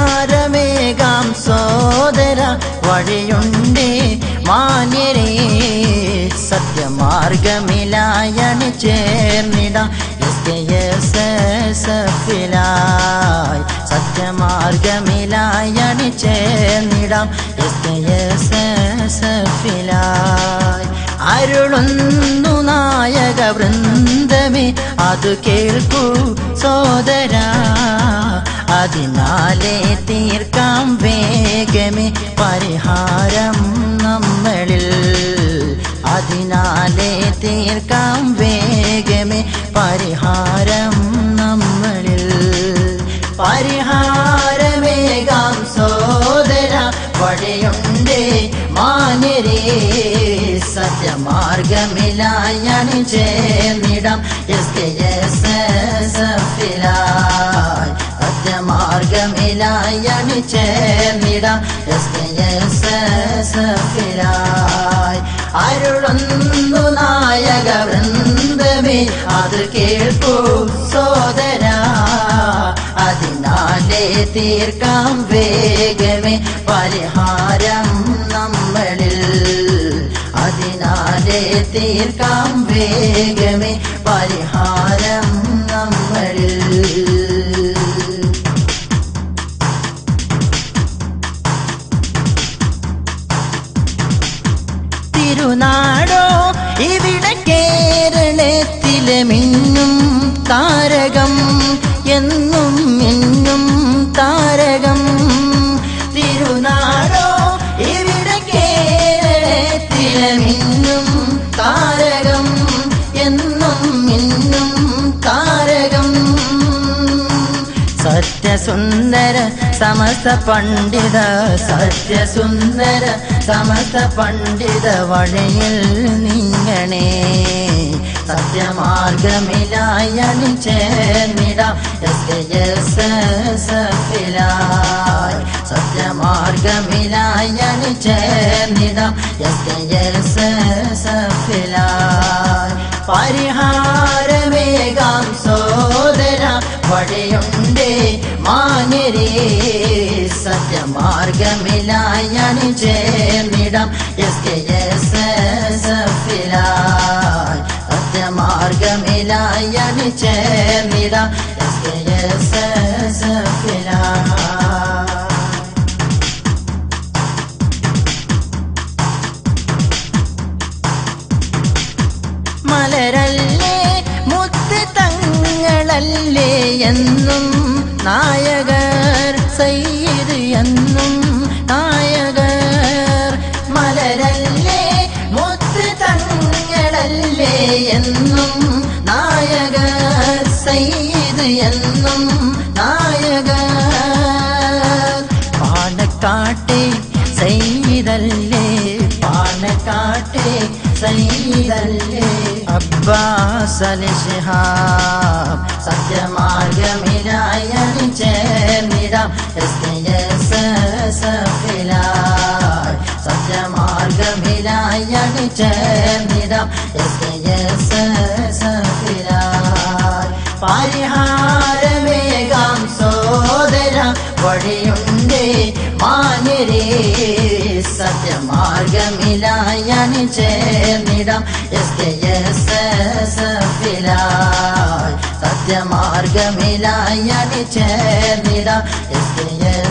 പരിഹാരമേകാം സോദര വഴിയുണ്ടേ മാന്യരേ സത്യമാർഗമിലായണി ചേർന്നിടാം SKSSF-ലായി സത്യമാർഗമിലായണി ചേർന്നിടാം SKSSF-ലായി അരുളുന്നു നായക വൃന്ദമേ അത് കേൾക്കൂ സോദര അതിനാലേ തീർക്കാം വേഗമേ പരിഹാരം നമ്മളിൽ അതിനാലേ തീർക്കാം വേഗമേ പരിഹാരം നമ്മളിൽ പരിഹാരമേകാം സോദര വഴിയുണ്ടേ മാന്യരേ സത്യമാർഗമിലായണി ചേർന്നിടാം SKSSF-ലായി സത്യമാർഗമിലായണി ചേർന്നിടാം SKSSF-ലായി അരുളുന്നു നായക വൃന്ദമേ അത് കേൾക്കൂ സോദര അതിനാലേ തീർക്കാം വേഗമേ പരിഹാരം നമ്മളിൽ അതിനാലേ തീർക്കാം വേഗമേ പരിഹാരം നമ്മളിൽ തിരുനാടോ ഇവിടെ കേരളത്തിലെ മിന്നും താരകം എന്നും മിന്നും താരകം തിരുനാടോ ഇവിടെ കേരളത്തിലെ മിന്നും താരകം എന്നും മിന്നും താരകം സത്യസുന്ദര സമസ്ത പണ്ഡിത സത്യസുന്ദര സമസ്ത പണ്ഡിത വഴിയിൽ നീങ്ങണേ സത്യമാർഗമിലായണി ചേർന്നിടാം SKSSF-ലായി സത്യമാർഗമിലായണി ചേർന്നിടാം SKSSF-ലായി പരിഹാരമേകാം സോദര വഴിയുണ്ടേ മാന്യരേ സത്യമാർഗമിലായണി ചേർന്നിടാം SKSSF-ലായി സത്യമാർഗമിലായണി ചേർന്നിടാം SKSSF-ലായി മലരല്ലേ മുത്ത് തങ്ങളല്ലേ എന്നും നായകർ സയ്യിദ് എന്നും നായകർ മലരല്ലേ മുത്ത് തങ്ങളല്ലേ എന്നും നായകർ സയ്യിദ് എന്നും നായകർ പാണക്കാട്ടെ സയ്യിദല്ലേ പാണക്കാട്ടെ സയ്യിദല്ലേ അബ്ബാസ് അലി ശിഹാബ് സത്യമാർഗമിലായണി ചേർന്നിടാം SKSSF-ലായി സത്യമാർഗമിലായണി ചേർന്നിടാം SKSSF-ലായി പരിഹാരമേകാം സോദര വഴിയുണ്ടേ മാന്യരേ സത്യമാർഗമിലായണി ചേർന്നിടാം SKSSF-ലായി സത്യമാർഗമിലായണി ചേർന്നിടാം SKSSF-ലായി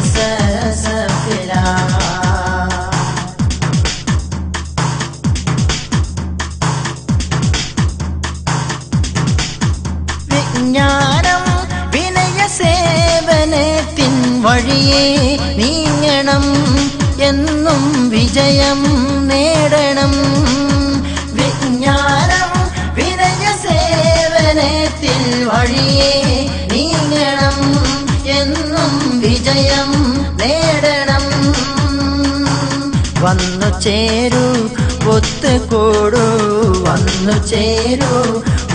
വിജ്ഞാനം വിനയ സേവനത്തിൻ വഴിയേ നീങ്ങണം എന്നും വിജയം നേടണം വിജ്ഞാനം വിനയ സേവനത്തിൽ വഴിയേ നീങ്ങണം എന്നും വിജയം നേടണം വന്നു ചേരൂ ഒത്തുകൂടൂ വന്നു ചേരൂ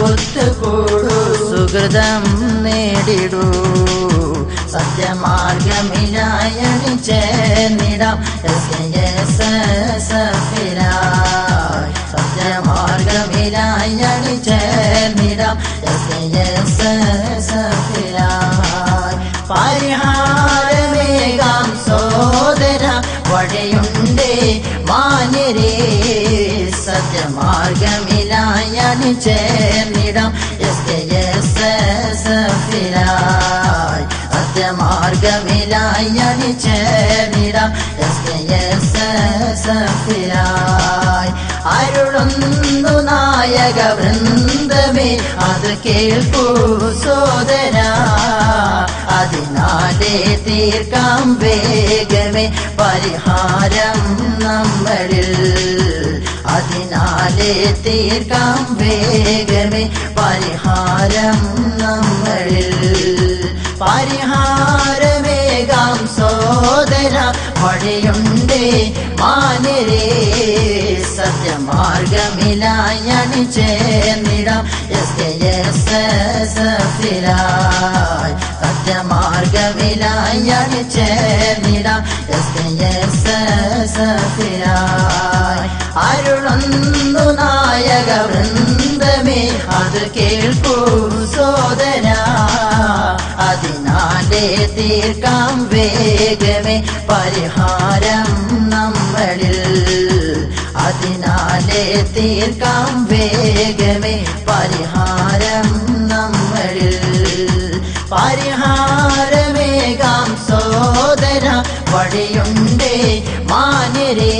ഒത്തുകൂടൂ സുഹൃതം നേടിടൂ സത്യമാർഗമിലായണി ചേർന്നിടാം SKSSF-ലായി സത്യമാർഗമിലായണി ചേർന്നിടാം SKSSF-ലായി പരിഹാരം സത്യമാർഗമിലായി ചേർന്നിടാം SKSSFിലായി സത്യമാർഗമിലായി ചേർന്നിടാം SKSSFിലായി അരുളുന്നു നായക വൃന്ദമേ അത് കേൾക്കൂ സോദരാ അതിനാലേ തീർക്കാം വേഗമേ പരിഹാരം നമ്മളിൽ അതിനാലേ തീർക്കാം വേഗമേ പരിഹാരം നമ്മളിൽ പരിഹാരമേകാം സോദര വഴിയുണ്ടേ മാനരേ സത്യമാർഗമിലായി ചേർന്നിടാം SKSSFിലായി സത്യമാർഗമിലായി ചേർന്നിടാം SKSSFിലായി അരുളുന്നു നായക വൃന്ദമേ അത് കേൾക്കൂ സോദരാ അതിനാലേ തീർക്കാം വേഗമേ പരിഹാരം നമ്മളിൽ അതിനാലേ തീർക്കാം വേഗമേ പരിഹാരം നമ്മളിൽ പരിഹാരമേകാം സോദര വഴിയുണ്ടേ മാനരേ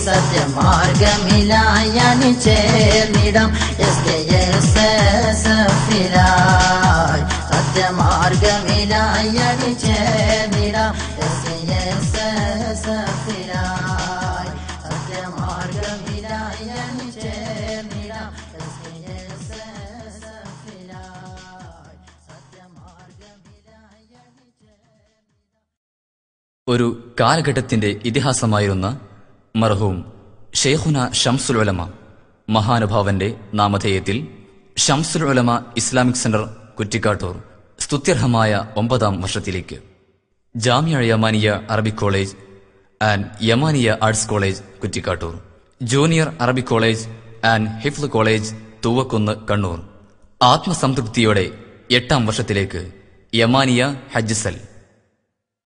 സത്യമാർഗമിലായി ചേർന്നിടാം SKSSFിലായി സത്യമാർഗമിലായി ചേർന്നിടാം SKSSFിലായി സത്യമാർഗമിലായി ചേർന്നിടാം SKSSFിലായി സത്യമാർഗമിലായി ഒരു കാലഘട്ടത്തിന്റെ ഇതിഹാസമായിരുന്ന മർഹൂം ഷെയ്ഖുന ശംസുൽ ഉലമ മഹാനുഭാവന്റെ നാമധേയത്തിൽ ശംസുൽ ഉലമ ഇസ്ലാമിക് സെന്റർ കുറ്റിക്കാട്ടൂർ സ്തുത്യർഹമായ 9ാം വർഷത്തിലേക്ക് Jamia Yamania Arabic college and Yamania arts college Kuttikkattoor, junior Arabic college and Hifz college Thoovakkunnu Kannur ആത്മസംതൃപ്തിയോടെ 8ാം വർഷത്തിലേക്ക് യമാനിയ ഹജ്ജ് സെൽ